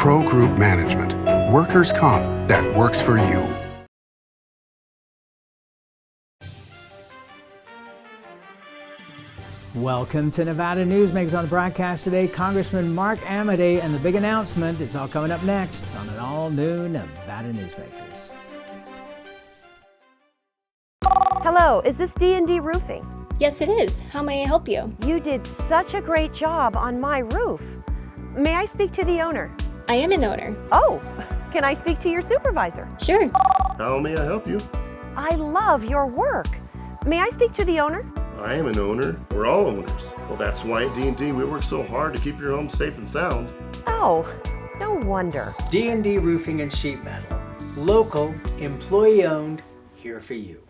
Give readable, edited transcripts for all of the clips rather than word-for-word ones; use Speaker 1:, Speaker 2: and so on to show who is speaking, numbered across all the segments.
Speaker 1: Pro Group Management. Workers' comp that works for you.
Speaker 2: Welcome to Nevada Newsmakers. On the broadcast today, Congressman Mark Amodei, and the big announcement is all coming up next on an all-new Nevada Newsmakers.
Speaker 3: Hello, is this D&D Roofing?
Speaker 4: Yes, it is. How may I help you?
Speaker 3: You did such a great job on my roof. May I speak to the owner?
Speaker 4: I am an owner.
Speaker 3: Oh, can I speak to your supervisor?
Speaker 4: Sure.
Speaker 5: How may I help you?
Speaker 3: I love your work. May I speak to the owner?
Speaker 5: I am an owner. We're all owners. Well, that's why at D&D we work so hard to keep your home safe and sound.
Speaker 3: Oh, no wonder.
Speaker 2: D&D Roofing and Sheet Metal. Local, employee-owned, here for you.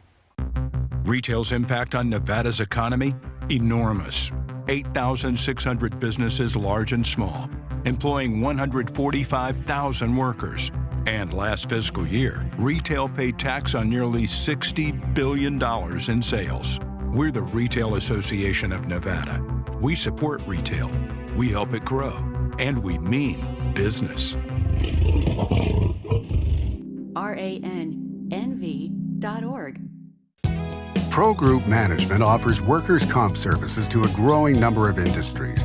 Speaker 6: Retail's impact on Nevada's economy? Enormous. 8,600 businesses, large and small, employing 145,000 workers. And last fiscal year, retail paid tax on nearly $60 billion in sales. We're the Retail Association of Nevada. We support retail, we help it grow, and we mean business.
Speaker 7: RANNV.org.
Speaker 1: Pro Group Management offers workers' comp services to a growing number of industries.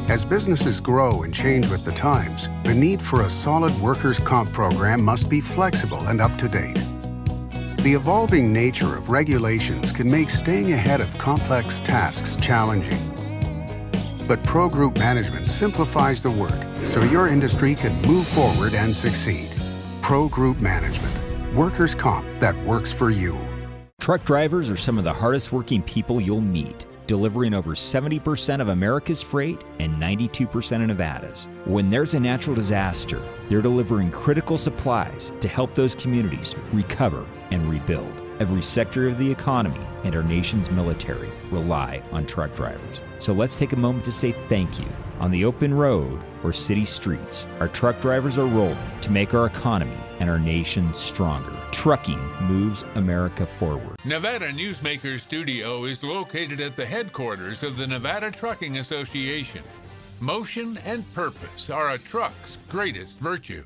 Speaker 1: As businesses grow and change with the times, the need for a solid workers' comp program must be flexible and up to date. The evolving nature of regulations can make staying ahead of complex tasks challenging. But Pro Group Management simplifies the work so your industry can move forward and succeed. Pro Group Management. Workers' comp that works for you.
Speaker 8: Truck drivers are some of the hardest working people you'll meet, delivering over 70% of America's freight and 92% of Nevada's. When there's a natural disaster, they're delivering critical supplies to help those communities recover and rebuild. Every sector of the economy and our nation's military rely on truck drivers. So let's take a moment to say thank you. On the open road or city streets, our truck drivers are rolling to make our economy and our nation stronger. Trucking moves America forward.
Speaker 9: Nevada Newsmakers Studio is located at the headquarters of the Nevada Trucking Association. Motion and purpose are a truck's greatest virtue.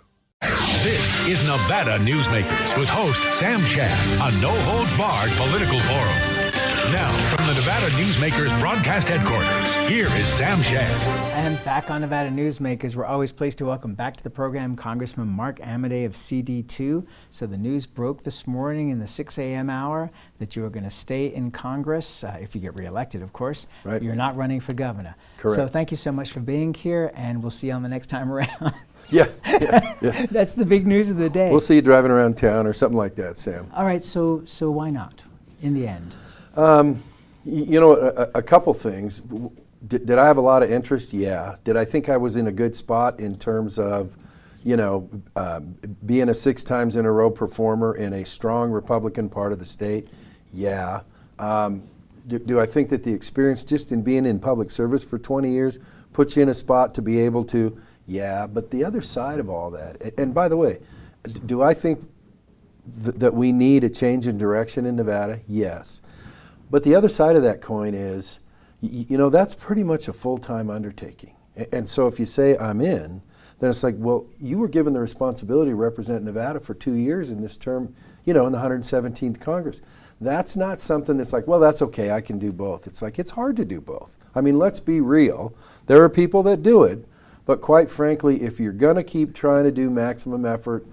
Speaker 10: This is Nevada Newsmakers with host Sam Shad, a no-holds-barred political forum. Now, from the Nevada Newsmakers broadcast headquarters, here is Sam Shad.
Speaker 2: And back on Nevada Newsmakers, we're always pleased to welcome back to the program Congressman Mark Amodei of CD2. So the news broke this morning in the 6 a.m. hour that you are going to stay in Congress, if you get reelected, of course.
Speaker 11: Right.
Speaker 2: You're not running for governor.
Speaker 11: Correct.
Speaker 2: So thank you so much for being here, and we'll see you on the next time around.
Speaker 11: Yeah.
Speaker 2: That's the big news of the day.
Speaker 11: We'll see you driving around town or something like that, Sam.
Speaker 2: All right, so why not in the end?
Speaker 11: You know, a couple things. Did I have a lot of interest? Yeah. Did I think I was in a good spot in terms of, you know, being a 6 times in a row performer in a strong Republican part of the state? Yeah. Do I think that the experience just in being in public service for 20 years puts you in a spot to be able to? Yeah, but the other side of all that, and by the way, do I think that we need a change in direction in Nevada? Yes. But the other side of that coin is, you know, that's pretty much a full-time undertaking. And so if you say I'm in, then it's like, well, you were given the responsibility to represent Nevada for 2 years in this term, you know, in the 117th Congress. That's not something that's like, well, that's okay, I can do both. It's like, it's hard to do both. I mean, let's be real. There are people that do it. But quite frankly, if you're going to keep trying to do maximum effort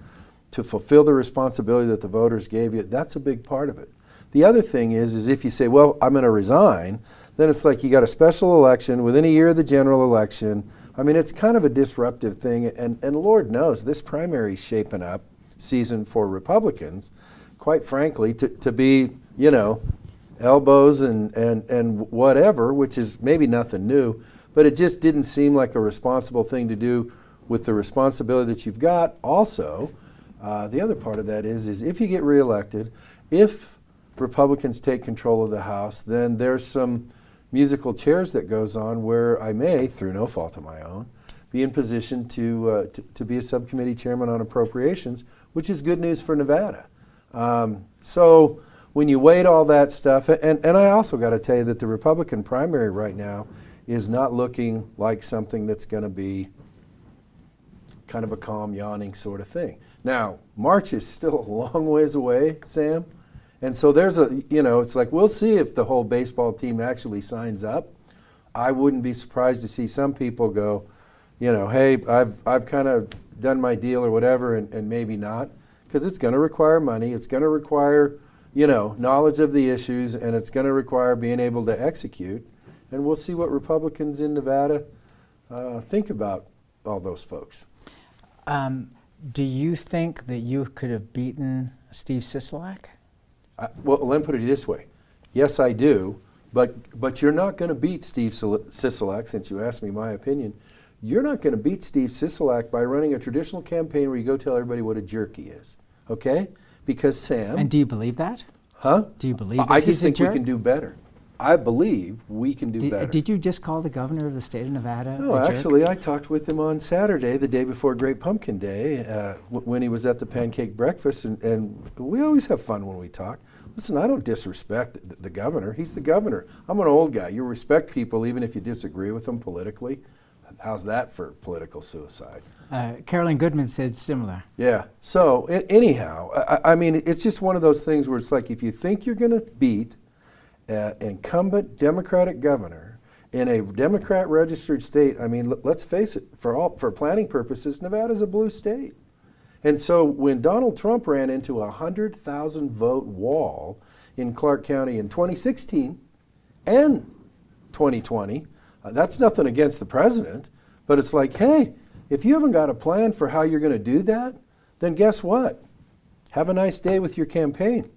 Speaker 11: to fulfill the responsibility that the voters gave you, that's a big part of it. The other thing is if you say, well, I'm going to resign, then it's like you got a special election within a year of the general election. I mean, it's kind of a disruptive thing. And Lord knows, this primary's shaping up season for Republicans, quite frankly, to be, you know, elbows and whatever, which is maybe nothing new. But it just didn't seem like a responsible thing to do with the responsibility that you've got. Also, the other part of that is if you get reelected, if Republicans take control of the House, then there's some musical chairs that goes on where I may, through no fault of my own, be in position to be a subcommittee chairman on appropriations, which is good news for Nevada. So when you weigh all that stuff, and I also got to tell you that the Republican primary right now is not looking like something that's going to be kind of a calm, yawning sort of thing. Now, March is still a long ways away, Sam. And so there's it's like, we'll see if the whole baseball team actually signs up. I wouldn't be surprised to see some people go, hey, I've kind of done my deal or whatever, and maybe not, because it's going to require money. It's going to require, knowledge of the issues, and it's going to require being able to execute. And we'll see what Republicans in Nevada think about all those folks.
Speaker 2: Do you think that you could have beaten Steve Sisolak?
Speaker 11: Well, let me put it this way. Yes, I do, but you're not going to beat Steve Sisolak, since you asked me my opinion. You're not going to beat Steve Sisolak by running a traditional campaign where you go tell everybody what a jerk he is, okay? Because Sam...
Speaker 2: And do you believe that?
Speaker 11: Huh?
Speaker 2: Do you believe that
Speaker 11: I
Speaker 2: he's
Speaker 11: just think
Speaker 2: a jerk?
Speaker 11: we can do better. I believe we can do better.
Speaker 2: Did you just call the governor of the state of Nevada
Speaker 11: No,
Speaker 2: a jerk?
Speaker 11: actually, I talked with him on Saturday, the day before Great Pumpkin Day, when he was at the pancake breakfast, and we always have fun when we talk. Listen, I don't disrespect the governor. He's the governor. I'm an old guy. You respect people even if you disagree with them politically. How's that for political suicide?
Speaker 2: Carolyn Goodman said similar.
Speaker 11: Yeah. So anyhow, I mean, it's just one of those things where it's like, if you think you're going to beat an incumbent Democratic governor in a Democrat-registered state, I mean, let's face it, for planning purposes, Nevada's a blue state. And so when Donald Trump ran into a 100,000 vote wall in Clark County in 2016 and 2020, that's nothing against the president, but it's like, hey, if you haven't got a plan for how you're going to do that, then guess what? Have a nice day with your campaign.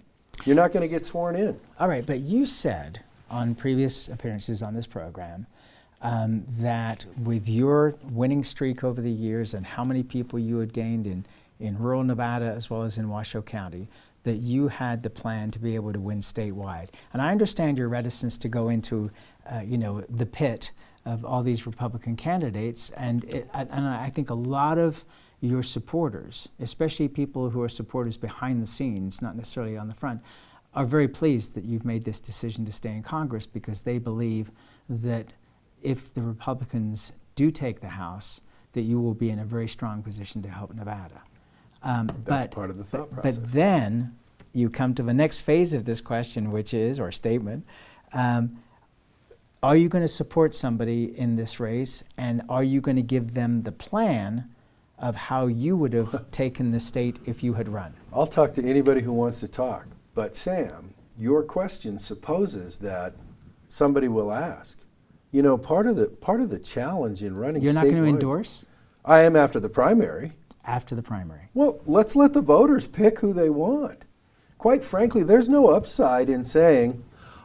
Speaker 11: You're not going to get sworn in.
Speaker 2: All right, but you said on previous appearances on this program that with your winning streak over the years and how many people you had gained in rural Nevada as well as in Washoe County, that you had the plan to be able to win statewide. And I understand your reticence to go into, the pit of all these Republican candidates, and I think a lot of your supporters, especially people who are supporters behind the scenes, not necessarily on the front, are very pleased that you've made this decision to stay in Congress, because they believe that if the Republicans do take the House, that you will be in a very strong position to help Nevada.
Speaker 11: That's part of the thought process.
Speaker 2: But then you come to the next phase of this question, which is, or statement, are you going to support somebody in this race, and are you going to give them the plan of how you would have taken the state if you had run?
Speaker 11: I'll talk to anybody who wants to talk. But Sam, your question supposes that somebody will ask. Part of the challenge in running
Speaker 2: You're not going to
Speaker 11: statewide-
Speaker 2: endorse?
Speaker 11: I am after the primary.
Speaker 2: After the primary.
Speaker 11: Well, let's let the voters pick who they want. Quite frankly, there's no upside in saying,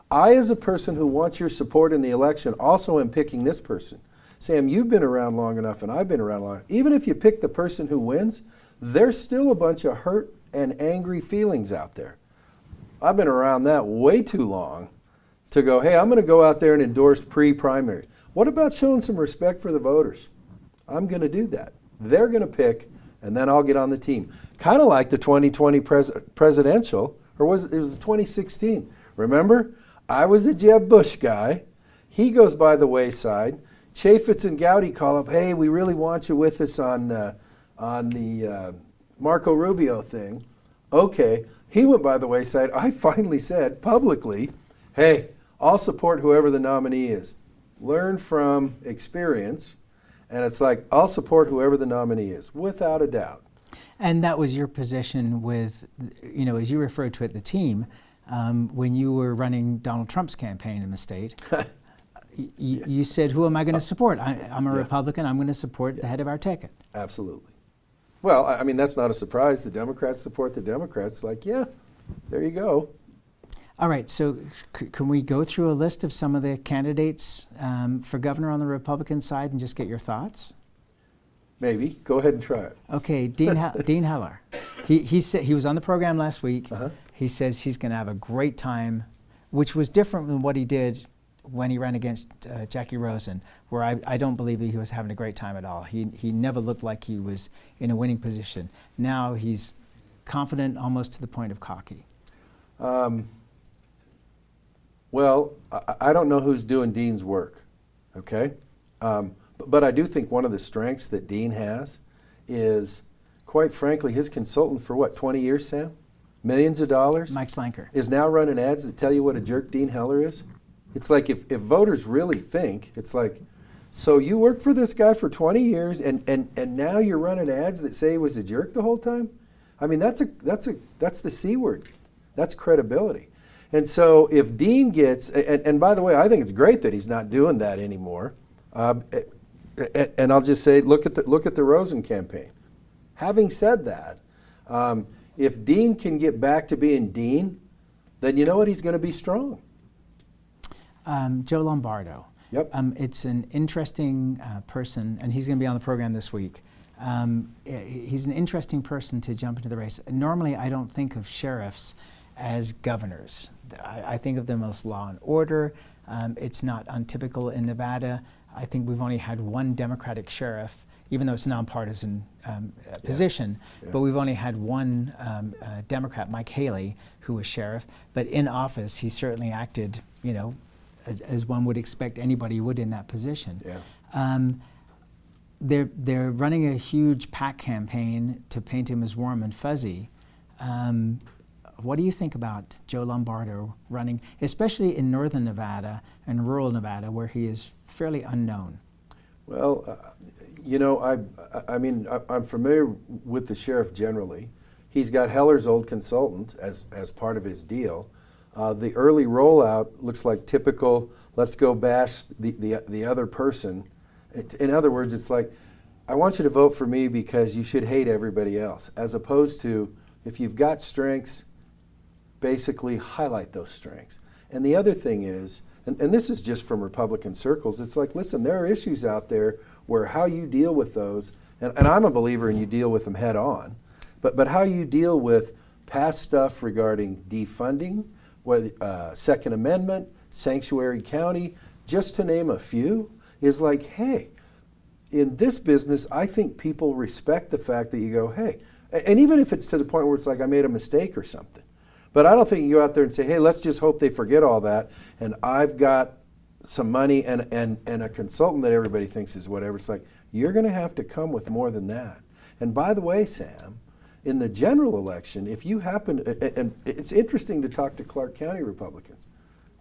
Speaker 11: I, as a person who wants your support in the election, also am picking this person. Sam, you've been around long enough, and I've been around long enough. Even if you pick the person who wins, there's still a bunch of hurt and angry feelings out there. I've been around that way too long to go, hey, I'm going to go out there and endorse pre-primary. What about showing some respect for the voters? I'm going to do that. They're going to pick, and then I'll get on the team. Kind of like the 2020 presidential, or it was 2016. Remember? I was a Jeb Bush guy. He goes by the wayside. Chaffetz and Gowdy call up, hey, we really want you with us on the Marco Rubio thing. Okay. He went by the wayside. I finally said publicly, hey, I'll support whoever the nominee is. Learn from experience. And it's like, I'll support whoever the nominee is, without a doubt.
Speaker 2: And that was your position with, as you referred to it, the team, when you were running Donald Trump's campaign in the state. You said, who am I going to support? I'm a Republican. I'm going to support the head of our ticket.
Speaker 11: Absolutely. Well, I mean, that's not a surprise. The Democrats support the Democrats. Like, yeah, there you go.
Speaker 2: All right, so can we go through a list of some of the candidates for governor on the Republican side and just get your thoughts?
Speaker 11: Maybe. Go ahead and try it.
Speaker 2: Okay, Dean Heller. He said he was on the program last week.
Speaker 11: Uh-huh.
Speaker 2: He says he's going to have a great time, which was different than what he did when he ran against Jackie Rosen, where I don't believe he was having a great time at all. He never looked like he was in a winning position. Now he's confident almost to the point of cocky.
Speaker 11: Well, I don't know who's doing Dean's work, okay? But I do think one of the strengths that Dean has is, quite frankly, his consultant for what, 20 years, Sam? Millions of dollars?
Speaker 2: Mike Slanker.
Speaker 11: Is now running ads that tell you what a jerk Dean Heller is? It's like if voters really think, it's like, so you worked for this guy for 20 years and now you're running ads that say he was a jerk the whole time? I mean, that's the C word. That's credibility. And so if Dean gets, and by the way, I think it's great that he's not doing that anymore. And I'll just say, look at the Rosen campaign. Having said that, if Dean can get back to being Dean, then you know what? He's going to be strong.
Speaker 2: Joe Lombardo.
Speaker 11: Yep.
Speaker 2: It's an interesting person, and he's going to be on the program this week. He's an interesting person to jump into the race. Normally, I don't think of sheriffs as governors. I think of them as law and order. It's not untypical in Nevada. I think we've only had one Democratic sheriff, even though it's a nonpartisan position, but we've only had one Democrat, Mike Haley, who was sheriff. But in office, he certainly acted, you know, as one would expect anybody would in that position.
Speaker 11: Yeah.
Speaker 2: They're running a huge PAC campaign to paint him as warm and fuzzy. What do you think about Joe Lombardo running, especially in northern Nevada and rural Nevada, where he is fairly unknown?
Speaker 11: Well, you know, I mean, I'm familiar with the sheriff generally. He's got Heller's old consultant as part of his deal. The early rollout looks like typical, let's go bash the other person. In other words, it's like, I want you to vote for me because you should hate everybody else, as opposed to, if you've got strengths, basically highlight those strengths. And the other thing is, and this is just from Republican circles, it's like, listen, there are issues out there where how you deal with those, and I'm a believer in you deal with them head on, but how you deal with past stuff regarding defunding, Second Amendment, Sanctuary County, just to name a few, is like, hey, in this business, I think people respect the fact that you go, hey, and even if it's to the point where it's like I made a mistake or something, but I don't think you go out there and say, hey, let's just hope they forget all that, and I've got some money and a consultant that everybody thinks is whatever. It's like, you're going to have to come with more than that. And by the way, Sam, in the general election, if you happen to, and it's interesting to talk to Clark County Republicans,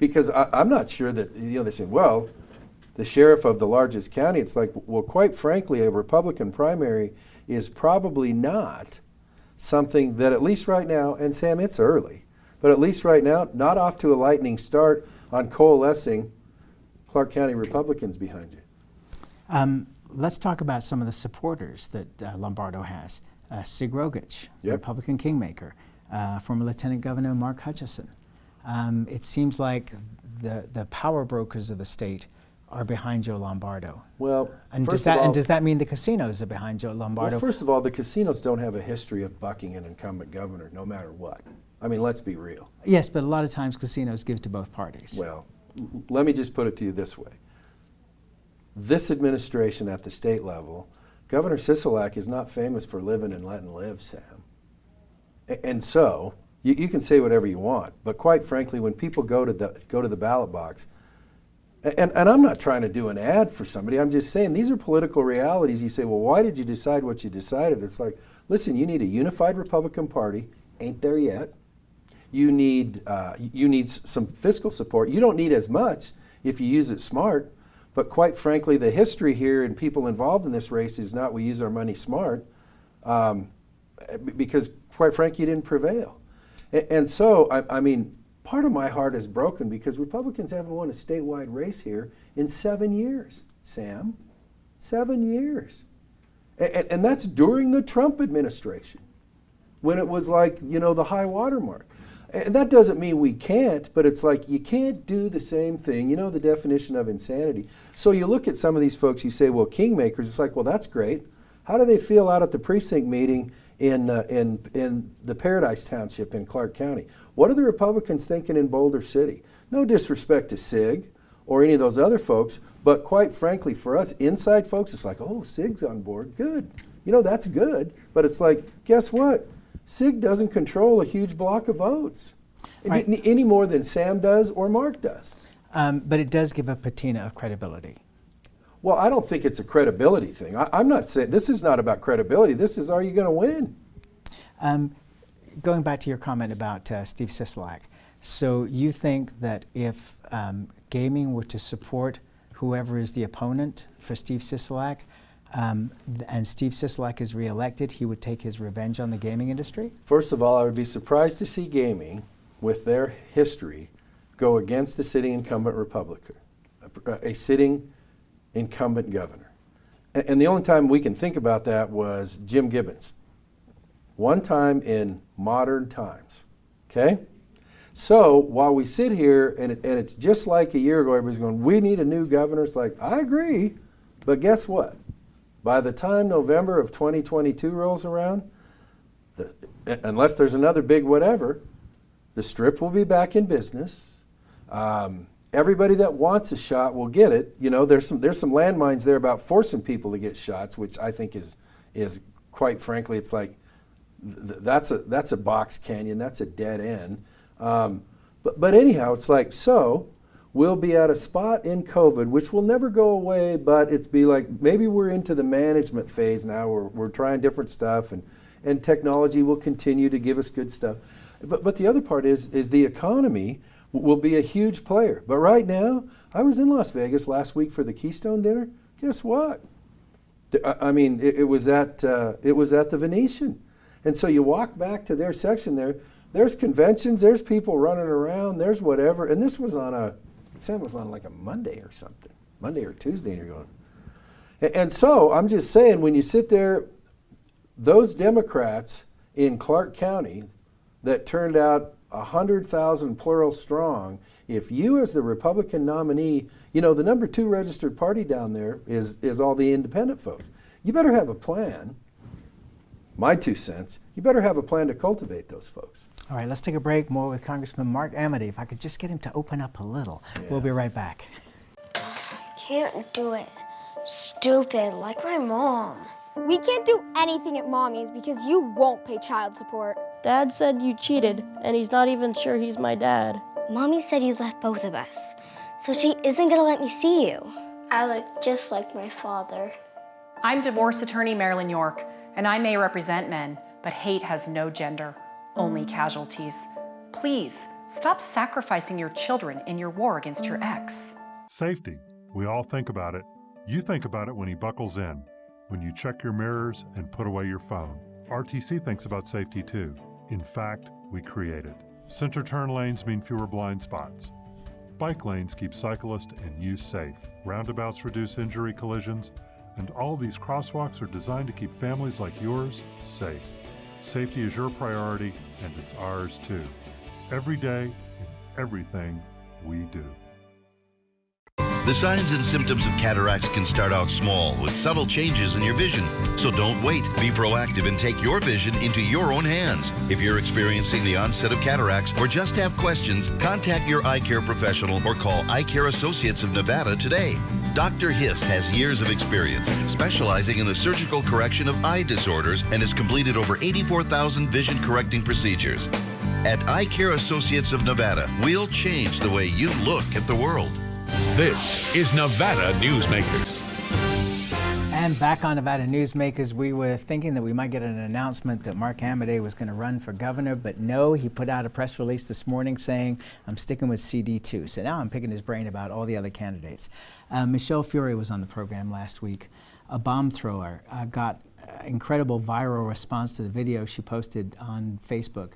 Speaker 11: because I'm not sure that, you know, they say, well, the sheriff of the largest county, it's like, well, quite frankly, a Republican primary is probably not something that, at least right now, and Sam, it's early, but at least right now, not off to a lightning start on coalescing Clark County Republicans behind you.
Speaker 2: Let's talk about some of the supporters that Lombardo has. Sig Rogich,
Speaker 11: Yep.
Speaker 2: Republican kingmaker, former Lieutenant Governor Mark Hutchison. It seems like the power brokers of the state are behind Joe Lombardo.
Speaker 11: Well,
Speaker 2: and does that mean the casinos are behind Joe Lombardo?
Speaker 11: Well, first of all, the casinos don't have a history of bucking an incumbent governor, no matter what. I mean, let's be real.
Speaker 2: Yes, but a lot of times casinos give to both parties.
Speaker 11: Well, let me just put it to you this way. This administration at the state level, Governor Sisolak is not famous for living and letting live, Sam. And so, you can say whatever you want, but quite frankly, when people go to the ballot box, and I'm not trying to do an ad for somebody, I'm just saying these are political realities. You say, well, why did you decide what you decided? It's like, listen, you need a unified Republican Party, ain't there yet. You need some fiscal support. You don't need as much if you use it smart, but quite frankly, the history here and people involved in this race is not we use our money smart, because quite frankly, you didn't prevail. And so, I mean, part of my heart is broken because Republicans haven't won a statewide race here in 7 years, Sam. 7 years. And that's during the Trump administration, when it was like, you know, the high water mark. And that doesn't mean we can't, but it's like you can't do the same thing. You know the definition of insanity. So you look at some of these folks, you say, well, kingmakers, it's like, well, that's great. How do they feel out at the precinct meeting in the Paradise Township in Clark County? What are the Republicans thinking in Boulder City? No disrespect to Sig or any of those other folks, but quite frankly, for us inside folks, it's like, oh, Sig's on board, good. You know, that's good, but it's like, guess what? Sig doesn't control a huge block of votes, right, any more than Sam does or Mark does.
Speaker 2: But it does give a patina of credibility.
Speaker 11: Well, I don't think it's a credibility thing. I'm not saying, this is not about credibility. This is, are you going to win?
Speaker 2: Going back to your comment about Steve Sisolak, so you think that if gaming were to support whoever is the opponent for Steve Sisolak, and Steve Sisolak is reelected, he would take his revenge on the gaming industry?
Speaker 11: First of all, I would be surprised to see gaming, with their history, go against a sitting incumbent Republican, a sitting incumbent governor. And the only time we can think about that was Jim Gibbons. One time in modern times, okay? So while we sit here, and it's just like a year ago, everybody's going, we need a new governor. It's like, I agree, but guess what? By the time November of 2022 rolls around, unless there's another big whatever, the Strip will be back in business. Everybody that wants a shot will get it. You know, there's some landmines there about forcing people to get shots, which I think is quite frankly, it's like that's a box canyon, that's a dead end. But anyhow, it's like, so we'll be at a spot in COVID, which will never go away, but it's be like, maybe we're into the management phase now, we're trying different stuff, and technology will continue to give us good stuff. But the other part is the economy will be a huge player. But right now, I was in Las Vegas last week for the Keystone dinner. Guess what? I mean, it was at the Venetian. And so you walk back to their section there, there's conventions, there's people running around, there's whatever. And this was on like a Monday or something, Monday or Tuesday, and you're going. And so I'm just saying, when you sit there, those Democrats in Clark County that turned out 100,000 plural strong, if you as the Republican nominee, you know, the number 2 registered party down there is all the independent folks. You better have a plan, my 2 cents, you better have a plan to cultivate those folks.
Speaker 2: All right, let's take a break. More with Congressman Mark Amodei. If I could just get him to open up a little. Yeah. We'll be right back.
Speaker 7: Can't do it. Stupid, like my mom.
Speaker 12: We can't do anything at Mommy's because you won't pay child support.
Speaker 13: Dad said you cheated, and he's not even sure he's my dad.
Speaker 7: Mommy said you left both of us, so she isn't gonna let me see you. I look just like my father.
Speaker 14: I'm divorce attorney Marilyn York, and I may represent men, but hate has no gender, only casualties. Please, stop sacrificing your children in your war against your ex.
Speaker 15: Safety. We all think about it. You think about it when he buckles in, when you check your mirrors and put away your phone. RTC thinks about safety too. In fact, we create it. Center turn lanes mean fewer blind spots. Bike lanes keep cyclists and you safe. Roundabouts reduce injury collisions, and all these crosswalks are designed to keep families like yours safe. Safety is your priority, and it's ours too. Every day, in everything we do.
Speaker 16: The signs and symptoms of cataracts can start out small with subtle changes in your vision. So don't wait. Be proactive and take your vision into your own hands. If you're experiencing the onset of cataracts or just have questions, contact your eye care professional or call Eye Care Associates of Nevada today. Dr. Hiss has years of experience specializing in the surgical correction of eye disorders and has completed over 84,000 vision correcting procedures. At Eye Care Associates of Nevada, we'll change the way you look at the world.
Speaker 10: This is Nevada Newsmakers.
Speaker 2: And back on Nevada Newsmakers, we were thinking that we might get an announcement that Mark Amodei was going to run for governor, but no, he put out a press release this morning saying, I'm sticking with CD2. So now I'm picking his brain about all the other candidates. Michelle Fiore was on the program last week. A bomb thrower got incredible viral response to the video she posted on Facebook.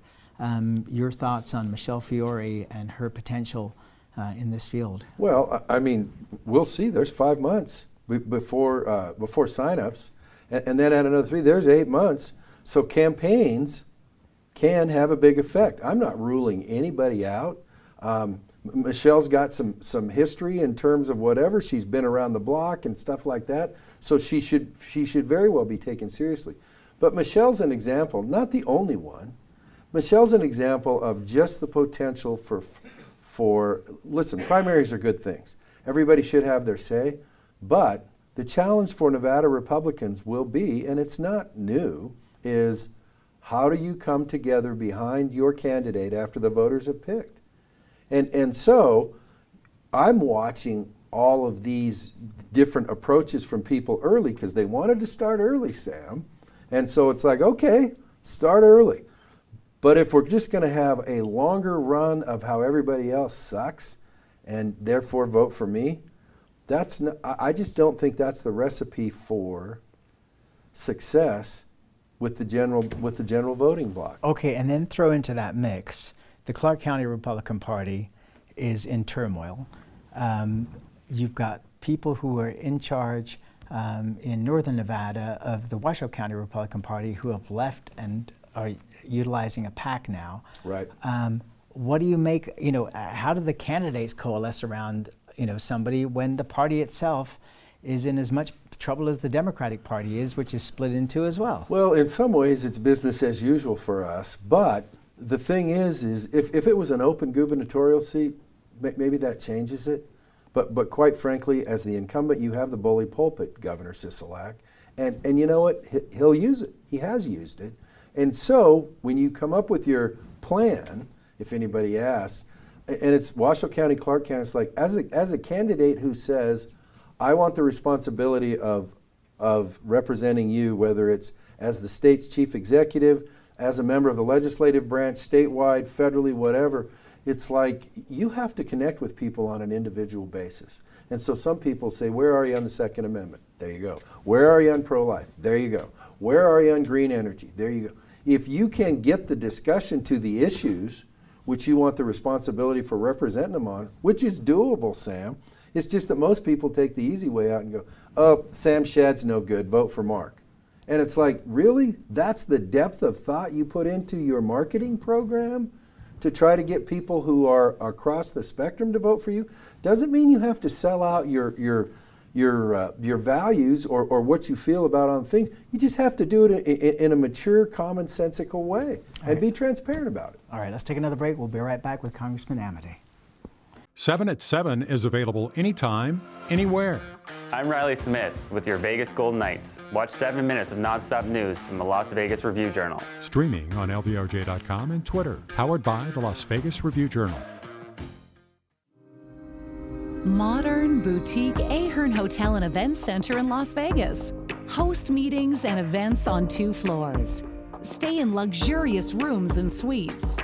Speaker 2: Your thoughts on Michelle Fiore and her potential in this field?
Speaker 11: Well, I mean, we'll see. There's 5 months before signups, and then add another 3. There's 8 months. So campaigns can have a big effect. I'm not ruling anybody out. Michelle's got some history in terms of whatever. She's been around the block and stuff like that. So she should very well be taken seriously. But Michelle's an example, not the only one. Michelle's an example of just the potential for listen, primaries are good things. Everybody should have their say, but the challenge for Nevada Republicans will be, and it's not new, is how do you come together behind your candidate after the voters have picked? And so I'm watching all of these different approaches from people early because they wanted to start early, Sam. And so it's like, okay, start early. But if we're just going to have a longer run of how everybody else sucks and therefore vote for me, that's not, I just don't think that's the recipe for success with the general voting bloc.
Speaker 2: Okay, and then throw into that mix, the Clark County Republican Party is in turmoil. You've got people who are in charge in northern Nevada of the Washoe County Republican Party who have left and are utilizing a PAC now.
Speaker 11: Right.
Speaker 2: What do you make, how do the candidates coalesce around, somebody when the party itself is in as much trouble as the Democratic Party is, which is split in two as well?
Speaker 11: Well, in some ways it's business as usual for us, but the thing is if it was an open gubernatorial seat, maybe that changes it. But quite frankly, as the incumbent, you have the bully pulpit, Governor Sisolak, and you know what? He'll use it. He has used it. And so when you come up with your plan, if anybody asks, and it's Washoe County, Clark County, it's like as a candidate who says, I want the responsibility of representing you, whether it's as the state's chief executive, as a member of the legislative branch, statewide, federally, whatever, it's like you have to connect with people on an individual basis. And so some people say, where are you on the Second Amendment? There you go. Where are you on pro-life? There you go. Where are you on green energy? There you go. If you can get the discussion to the issues which you want the responsibility for representing them on, which is doable, Sam, it's just that most people take the easy way out and go, oh, Sam Shad's no good, vote for Mark. And it's like, really? That's the depth of thought you put into your marketing program to try to get people who are across the spectrum to vote for you? Doesn't mean you have to sell out your values or what you feel about on things. You just have to do it in a mature, commonsensical way and be transparent about it.
Speaker 2: All right, let's take another break. We'll be right back with Congressman Amodei.
Speaker 17: 7 at 7 is available anytime, anywhere.
Speaker 18: I'm Riley Smith with your Vegas Golden Knights. Watch 7 minutes of nonstop news from the Las Vegas Review-Journal.
Speaker 17: Streaming on LVRJ.com and Twitter. Powered by the Las Vegas Review-Journal.
Speaker 19: Modern boutique Ahern Hotel and Events Center in Las Vegas. Host meetings and events on 2 floors. Stay in luxurious rooms and suites.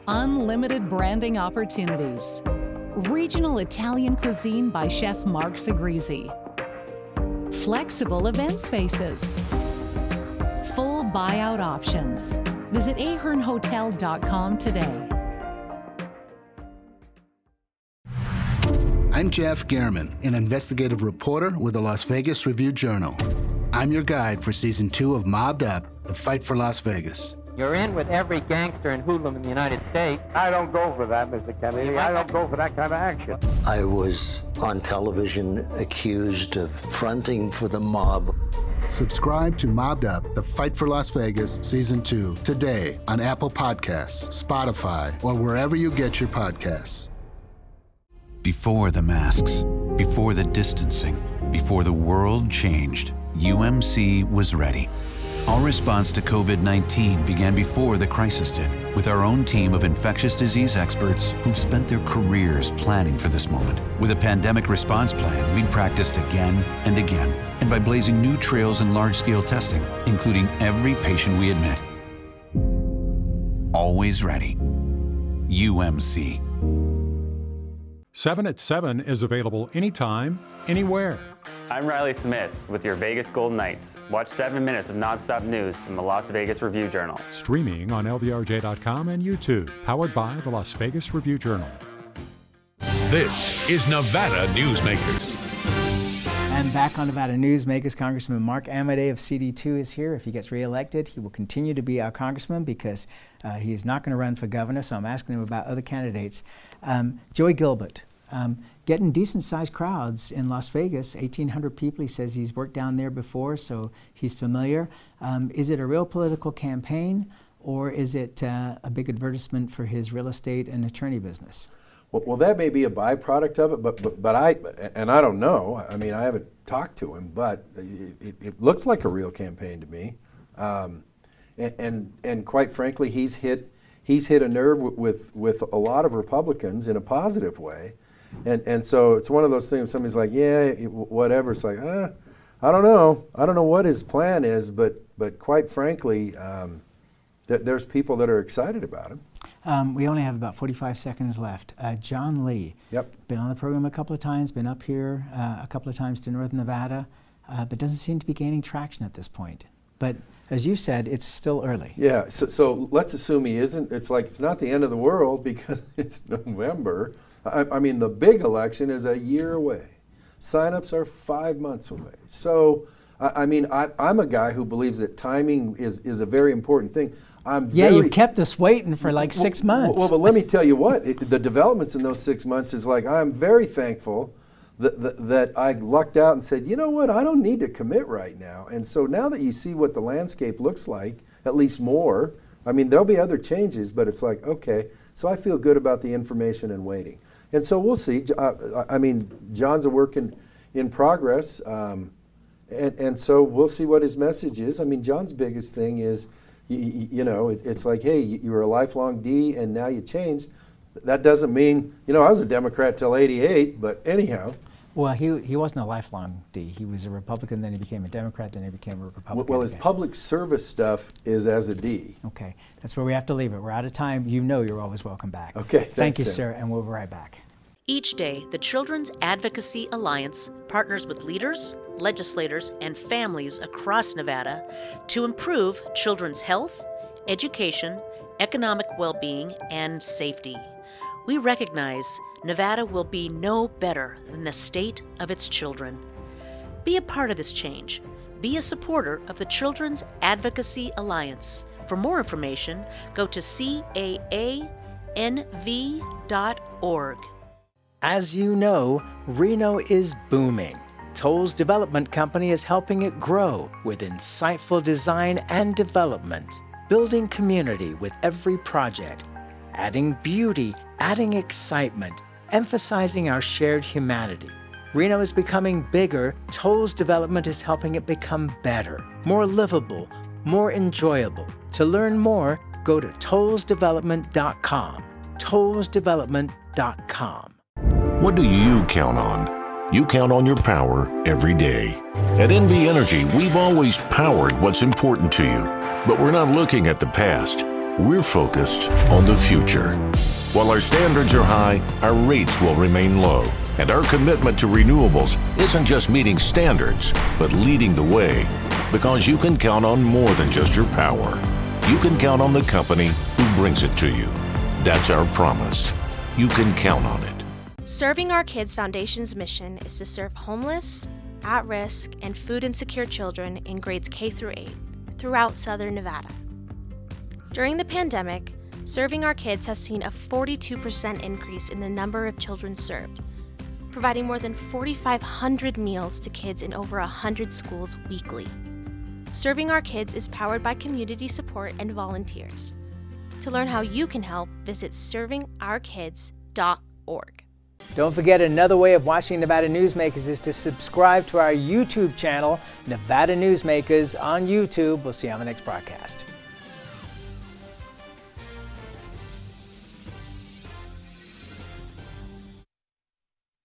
Speaker 19: Unlimited branding opportunities. Regional Italian cuisine by Chef Mark Segrisi. Flexible event spaces. Full buyout options. Visit ahernhotel.com today.
Speaker 20: I'm Jeff Gehrman, an investigative reporter with the Las Vegas Review-Journal. I'm your guide for Season 2 of Mobbed Up, The Fight for Las Vegas.
Speaker 21: You're in with every gangster and hoodlum in the United States. I don't go for that, Mr. Kennedy. I don't go for that kind of action.
Speaker 22: I was on television accused of fronting for the mob.
Speaker 20: Subscribe to Mobbed Up, The Fight for Las Vegas, Season 2, today on Apple Podcasts, Spotify, or wherever you get your podcasts.
Speaker 23: Before the masks, before the distancing, before the world changed, UMC was ready. Our response to COVID-19 began before the crisis did, with our own team of infectious disease experts who've spent their careers planning for this moment. With a pandemic response plan, we'd practiced again and again, and by blazing new trails in large-scale testing, including every patient we admit. Always ready. UMC.
Speaker 17: 7 at 7 is available anytime, anywhere.
Speaker 18: I'm Riley Smith with your Vegas Golden Knights. Watch 7 minutes of nonstop news from the Las Vegas Review-Journal.
Speaker 17: Streaming on LVRJ.com and YouTube. Powered by the Las Vegas Review-Journal.
Speaker 10: This is Nevada Newsmakers.
Speaker 2: And back on Nevada Newsmakers, Congressman Mark Amodei of CD2 is here. If he gets reelected, he will continue to be our congressman because he is not going to run for governor, so I'm asking him about other candidates. Joey Gilbert, getting decent-sized crowds in Las Vegas, 1,800 people. He says he's worked down there before, so he's familiar. Is it a real political campaign, or is it a big advertisement for his real estate and attorney business?
Speaker 11: Well, that may be a byproduct of it, but I don't know. I mean, I haven't talked to him, but it looks like a real campaign to me. And quite frankly, he's hit a nerve with a lot of Republicans in a positive way, And so it's one of those things, somebody's like, yeah, whatever. It's like, I don't know. I don't know what his plan is, but quite frankly, there's people that are excited about him.
Speaker 2: We only have about 45 seconds left. John Lee.
Speaker 11: Yep.
Speaker 2: Been on the program a couple of times, been up here a couple of times to Northern Nevada, but doesn't seem to be gaining traction at this point. But as you said, it's still early.
Speaker 11: Yeah, so let's assume he isn't. It's like, it's not the end of the world because it's November. I mean, the big election is a year away. Sign-ups are 5 months away. So, I mean, I'm a guy who believes that timing is a very important thing.
Speaker 2: You kept us waiting for like 6 months.
Speaker 11: Well, but let me tell you what, the developments in those 6 months is like, I'm very thankful that I lucked out and said, you know what, I don't need to commit right now. And so now that you see what the landscape looks like, at least more, I mean, there'll be other changes, but it's like, okay, so I feel good about the information and waiting. And so we'll see. I mean, John's a work in progress, and so we'll see what his message is. I mean, John's biggest thing is, you know, it's like, hey, you were a lifelong D and now you changed. That doesn't mean, you know, I was a Democrat till '88, but anyhow.
Speaker 2: Well, he wasn't a lifelong D. He was a Republican, then he became a Democrat, then he became a Republican.
Speaker 11: Well, his public service stuff is as a D.
Speaker 2: Okay, that's where we have to leave it. We're out of time. You know you're always welcome back.
Speaker 11: Okay,
Speaker 2: Thank you,
Speaker 11: Sam.
Speaker 2: sir, and we'll be right back.
Speaker 3: Each day, the Children's Advocacy Alliance partners with leaders, legislators, and families across Nevada to improve children's health, education, economic well-being, and safety. We recognize Nevada will be no better than the state of its children. Be a part of this change. Be a supporter of the Children's Advocacy Alliance. For more information, go to caanv.org.
Speaker 2: As you know, Reno is booming. Toll's development company is helping it grow with insightful design and development, building community with every project, adding beauty, adding excitement, emphasizing our shared humanity. Reno is becoming bigger. Toll's development is helping it become better, more livable, more enjoyable. To learn more, go to tollsdevelopment.com. tollsdevelopment.com.
Speaker 4: What do you count on? You count on your power every day. At NV Energy, we've always powered what's important to you, but we're not looking at the past. We're focused on the future. While our standards are high, our rates will remain low. And our commitment to renewables isn't just meeting standards, but leading the way. Because you can count on more than just your power. You can count on the company who brings it to you. That's our promise. You can count on it.
Speaker 5: Serving Our Kids Foundation's mission is to serve homeless, at-risk, and food insecure children in grades K through 8 throughout Southern Nevada. During the pandemic, Serving Our Kids has seen a 42% increase in the number of children served, providing more than 4,500 meals to kids in over 100 schools weekly. Serving Our Kids is powered by community support and volunteers. To learn how you can help, visit servingourkids.org.
Speaker 2: Don't forget, another way of watching Nevada Newsmakers is to subscribe to our YouTube channel, Nevada Newsmakers on YouTube. We'll see you on the next broadcast.